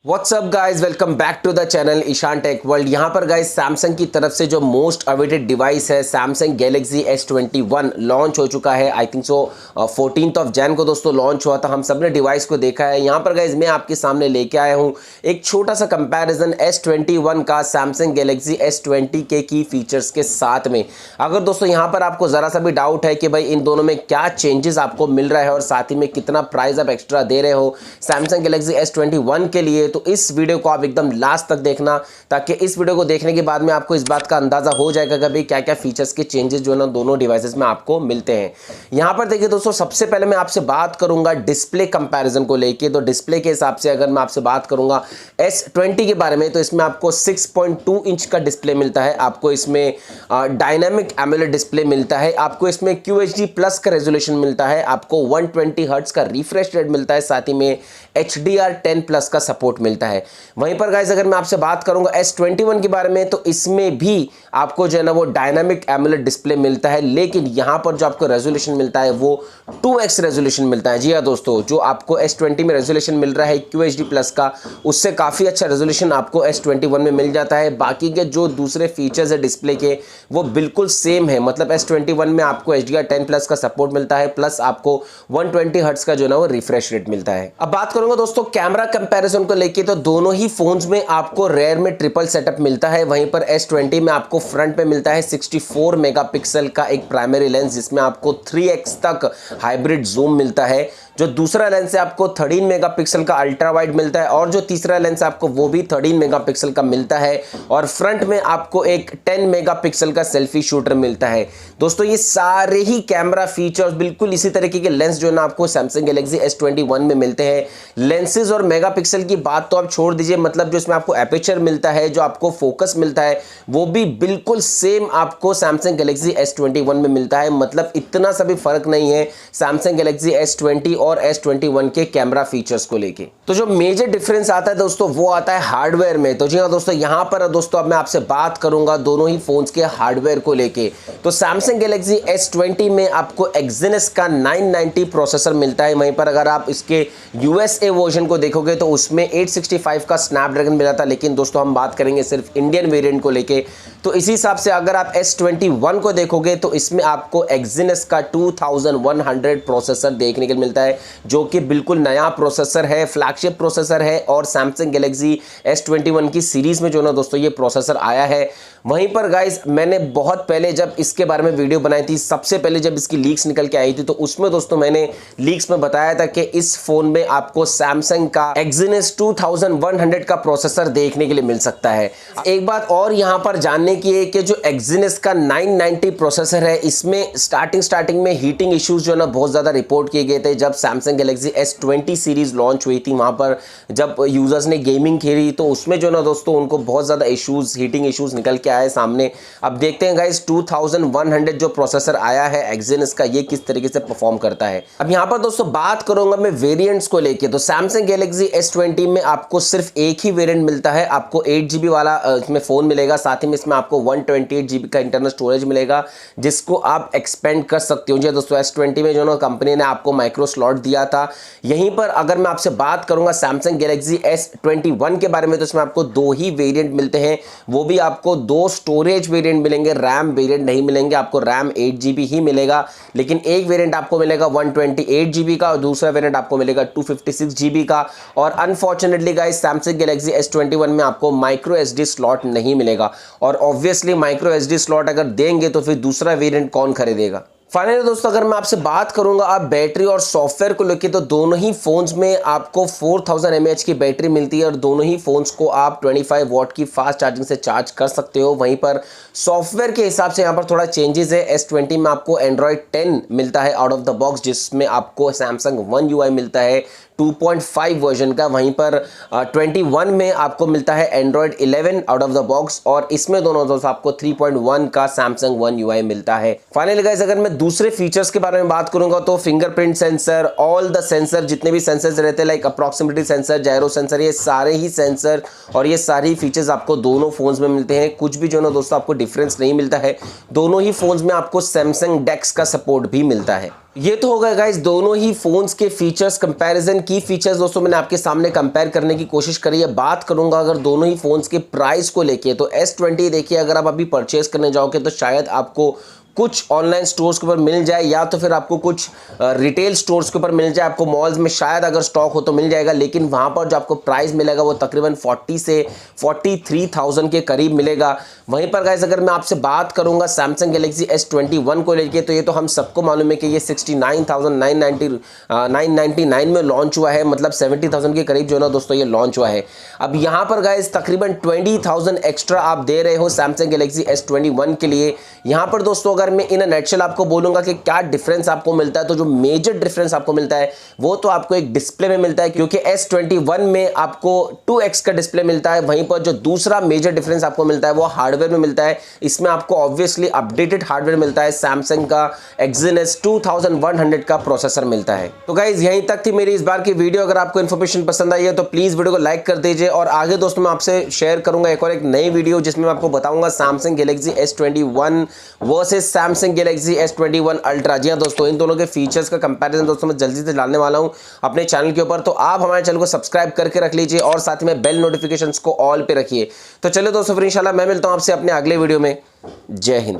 WhatsApp guys, welcome back to the channel Ishan tech world. यहाँ पर guys Samsung की तरफ से जो मोस्ट अवेटेड डिवाइस है सैमसंग गैलेक्सी S21 लॉन्च हो चुका है। I think so 14th of Jan को दोस्तों लॉन्च हुआ था। हम सब ने डिवाइस को देखा है। यहाँ पर गाइज मैं आपके सामने लेके आया हूँ एक छोटा सा कंपैरिजन S21 का सैमसंग गैलेक्सी S20 के की फीचर्स के साथ में। अगर दोस्तों यहाँ पर आपको ज़रा सा भी डाउट है कि भाई इन दोनों में क्या चेंजेस आपको मिल रहा है और साथ ही में कितना प्राइस आप एक्स्ट्रा दे रहे हो सैमसंग गैलेक्सी S21 के लिए, तो इस वीडियो को आप एकदम लास्ट तक देखना, ताकि इस वीडियो को देखने के बाद में आपको इस बात का अंदाजा हो जाएगा कि भाई क्या क्या फीचर्स के चेंजेस जो है ना दोनों डिवाइसेस में आपको मिलते हैं। यहां पर देखिए दोस्तों, सबसे पहले मैं आपसे बात करूंगा डिस्प्ले कंपैरिजन को लेके। तो डिस्प्ले के हिसाब से अगर मैं आपसे बात करूंगा S20 के बारे में, तो इसमें आपको 6.2 इंच का डिस्प्ले मिलता है। आपको इसमें डायनामिक एमोलेड डिस्प्ले मिलता है। आपको इसमें QHD प्लस का रेजोल्यूशन मिलता है। आपको 120 हर्ट्ज का रिफ्रेश रेट मिलता है। साथ ही में HDR10 प्लस का सपोर्ट मिलता है। वहीं पर गाइस अगर मैं आपसे बात करूंगा S21 के बारे में, तो इसमें भी आपको जो है ना वो डायनामिक एमोलेड डिस्प्ले मिलता है, लेकिन यहां पर जो आपको रेजोल्यूशन मिलता है वो 2x रेजोल्यूशन मिलता है। जी हाँ दोस्तों, जो आपको S20 में रेजोल्यूशन मिल रहा है QHD प्लस का, उससे काफी अच्छा रेजोल्यूशन आपको S21 में मिल जाता है। बाकी के जो दूसरे फीचर्स है डिस्प्ले के वो बिल्कुल सेम है। मतलब S21 में आपको HDR10 प्लस का सपोर्ट मिलता है, प्लस आपको 120 हर्ट्ज का जो है ना वो रिफ्रेश रेट मिलता है। अब बात करूंगा दोस्तों कैमरा कंपैरिजन को लेके, तो दोनों ही फोन्स में आपको रेयर में ट्रिपल सेटअप मिलता है। वहीं पर S20 में आपको फ्रंट में मिलता है 64 मेगापिक्सल का एक प्राइमरी लेंस, जिसमें आपको 3x तक हाइब्रिड जूम मिलता है। जो दूसरा लेंस है आपको 13 मेगापिक्सल का अल्ट्रा वाइड मिलता है, और जो तीसरा लेंस है आपको वो भी 13 मेगापिक्सल का मिलता है। और फ्रंट में आपको एक 10 मेगापिक्सल का सेल्फी शूटर मिलता है। दोस्तों ये सारे ही कैमरा फीचर्स बिल्कुल इसी तरीके के लेंस जो है ना आपको सैमसंग गैलेक्सी S21 में मिलते हैं। लेंसेज और मेगापिक्सल की बात तो आप छोड़ दीजिए, मतलब जो इसमें आपको एपर्चर मिलता है, जो आपको फोकस मिलता है, वो भी बिल्कुल सेम आपको सैमसंग गैलेक्सी S21 में मिलता है। मतलब इतना सा भी फर्क नहीं है सैमसंग गैलेक्सी S20 और S21 के कैमरा फीचर्स को लेके। तो जो मेजर डिफरेंस आता है दोस्तों वो आता है हार्डवेयर में। तो जी हाँ दोस्तों, यहां पर दोस्तों अब मैं आपसे बात करूंगा दोनों ही फोन्स के हार्डवेयर को लेके। तो सैमसंग गैलेक्सी S20 में आपको एक्सिनस का 990 प्रोसेसर मिलता है। वहीं पर अगर आप इसके USA वर्जन को देखोगे तो उसमें 865 का स्नैपड्रैगन मिला था, लेकिन दोस्तों हम बात करेंगे सिर्फ इंडियन वेरिएंट को लेके। तो इसी हिसाब से अगर आप S21 को देखोगे तो इसमें आपको एक्सिनस का 2100 प्रोसेसर देखने को मिलता है, जो कि बिल्कुल नया प्रोसेसर है, फ्लैगशिप प्रोसेसर है। और सैमसंग गैलेक्सी S21 की सीरीज में जो ना दोस्तों ये प्रोसेसर आया है। वहीं पर गाइस मैंने बहुत पहले जब इसके बारे में वीडियो बनाई थी, सबसे पहले जब इसकी लीक्स निकल के आई थी, तो उसमें दोस्तों मैंने लीक्स में बताया था कि इस फोन में आपको सैमसंग का एक्सिनस 2100 का प्रोसेसर देखने के लिए मिल सकता है। एक बात और यहां पर जानने की है कि जो एक्सिनस का 990 प्रोसेसर है, इसमें स्टार्टिंग में हीटिंग इश्यूज जो है ना बहुत ज्यादा रिपोर्ट किए गए थे। जब Samsung Galaxy S20 series launch हुई थी, वहां पर जब यूजर्स ने गेमिंग खेली तो उसमें जो ना दोस्तों उनको बहुत ज्यादा इश्यूज, हीटिंग इश्यूज निकल के आए सामने। अब देखते हैं गाइस 2100 जो प्रोसेसर आया है एक्सिनस का, ये किस तरीके से परफॉर्म करता है। अब यहां पर दोस्तों बात करूंगा मैं वेरिएंट्स को लेके। तो सैमसंग गैलेक्सी S20 में आपको सिर्फ एक ही वेरिएंट मिलता है। आपको 8GB वाला इसमें फोन मिलेगा, साथ ही में इसमें आपको 128GB का इंटरनल स्टोरेज मिलेगा, जिसको आप एक्सपेंड कर सकते हो। जी दोस्तों, S20 में जो ना कंपनी ने आपको माइक्रो स्लॉट दिया था। यहीं पर अगर मैं आपसे बात करूंगा सैमसंग गैलेक्सी S21 के बारे में, तो इसमें आपको दो ही वेरिएंट मिलते हैं। वो भी आपको दो स्टोरेज वेरिएंट मिलेंगे, रैम वेरिएंट नहीं मिलेंगे। आपको रैम 8GB ही मिलेगा, लेकिन एक वेरिएंट आपको मिलेगा 128GB का और दूसरा वेरिएंट आपको मिलेगा 256GB का। और unfortunately guys Samsung Galaxy S21 में आपको माइक्रो SD स्लॉट नहीं मिलेगा। और ऑब्वियसली माइक्रो SD स्लॉट अगर देंगे तो फिर दूसरा वेरिएंट कौन खरीदेगा। फाइनली दोस्तों अगर मैं आपसे बात करूंगा आप बैटरी और सॉफ्टवेयर को लेकर, तो दोनों ही फोन्स में आपको 4000 mAh की बैटरी मिलती है और दोनों ही फोन्स को आप 25 वॉट की फास्ट चार्जिंग से चार्ज कर सकते हो। वहीं पर सॉफ्टवेयर के हिसाब से यहाँ पर थोड़ा चेंजेस है। S20 में आपको Android 10 मिलता है आउट ऑफ द बॉक्स, जिसमें आपको Samsung One UI मिलता है 2.5 वर्जन का। वहीं पर 21 में आपको मिलता है Android 11 out of the box, और इसमें दोनों दोस्तों आपको 3.1 का Samsung One UI मिलता है। फाइनली गाइस अगर मैं दूसरे फीचर्स के बारे में बात करूंगा तो fingerprint sensor, all the sensor, जितने भी सेंसर्स रहते हैं लाइक अप्रॉक्सिमिटी सेंसर, जायरो सेंसर, ये सारे ही सेंसर और ये सारी फीचर्स आपको दोनों फोन्स में मिलते हैं। कुछ भी जो ना दोस्तों आपको डिफरेंस नहीं मिलता है। दोनों ही फोन्स में आपको सैमसंग डेक्स का सपोर्ट भी मिलता है। ये तो होगा गाइस दोनों ही फोन्स के फीचर्स कंपैरिजन की फीचर्स दोस्तों मैंने आपके सामने कंपेयर करने की कोशिश करी है। बात करूंगा अगर दोनों ही फोन्स के प्राइस को लेके तो S20 देखिए अगर आप अभी परचेस करने जाओगे तो शायद आपको कुछ ऑनलाइन स्टोर्स के ऊपर मिल जाए या तो फिर आपको कुछ रिटेल स्टोर्स के ऊपर मिल जाए। आपको मॉल्स में शायद अगर स्टॉक हो तो मिल जाएगा, लेकिन वहां पर जो आपको प्राइस मिलेगा वो तकरीबन 40 से 43,000 के करीब मिलेगा। वहीं पर गाइस अगर मैं आपसे बात करूंगा सैमसंग गैलेक्सी S21 को लेके तो ये तो हम सबको मालूम है कि ये 69,999 में लॉन्च हुआ है, मतलब 70,000 के करीब जो ना दोस्तों ये लॉन्च हुआ है। अब यहाँ पर गाइस तकरीबन 20,000 एक्स्ट्रा आप दे रहे हो सैमसंग गैलेक्सी S21 के लिए। यहाँ पर दोस्तों अगर मैं इन नटशेल आपको बोलूंगा कि क्या डिफरेंस आपको मिलता है तो जो मेजर डिफरेंस आपको मिलता है वो तो आपको एक डिस्प्ले में मिलता है, क्योंकि S21 में आपको 2x का डिस्प्ले मिलता है। वहीं पर जो दूसरा मेजर डिफरेंस आपको मिलता है वो हार्डवेयर में मिलता है। इसमें आपको ऑब्वियसली अपडेटेड हार्डवेयर मिलता है, सैमसंग का Exynos 2100 का प्रोसेसर मिलता है। तो गाइज यहीं तक थी मेरी इस बार की वीडियो। अगर आपको इन्फॉर्मेशन पसंद आई है तो प्लीज वीडियो को लाइक कर दीजिए और आगे दोस्तों मैं आपसे शेयर करूंगा एक नई वीडियो जिसमें मैं आपको बताऊंगा Samsung Galaxy S21 versus Samsung Galaxy S21 Ultra. जी हाँ दोस्तों, इन दोनों के फीचर्स का कंपैरिजन दोस्तों मैं जल्दी से डालने वाला हूं अपने चैनल के ऊपर। तो आप हमारे चैनल को सब्सक्राइब करके रख लीजिए और साथ में बेल नोटिफिकेशंस को ऑल पे रखिए। तो चलिए दोस्तों फिर इंशाल्लाह मैं मिलता हूं आपसे अपने अगले वीडियो में। जय हिंद।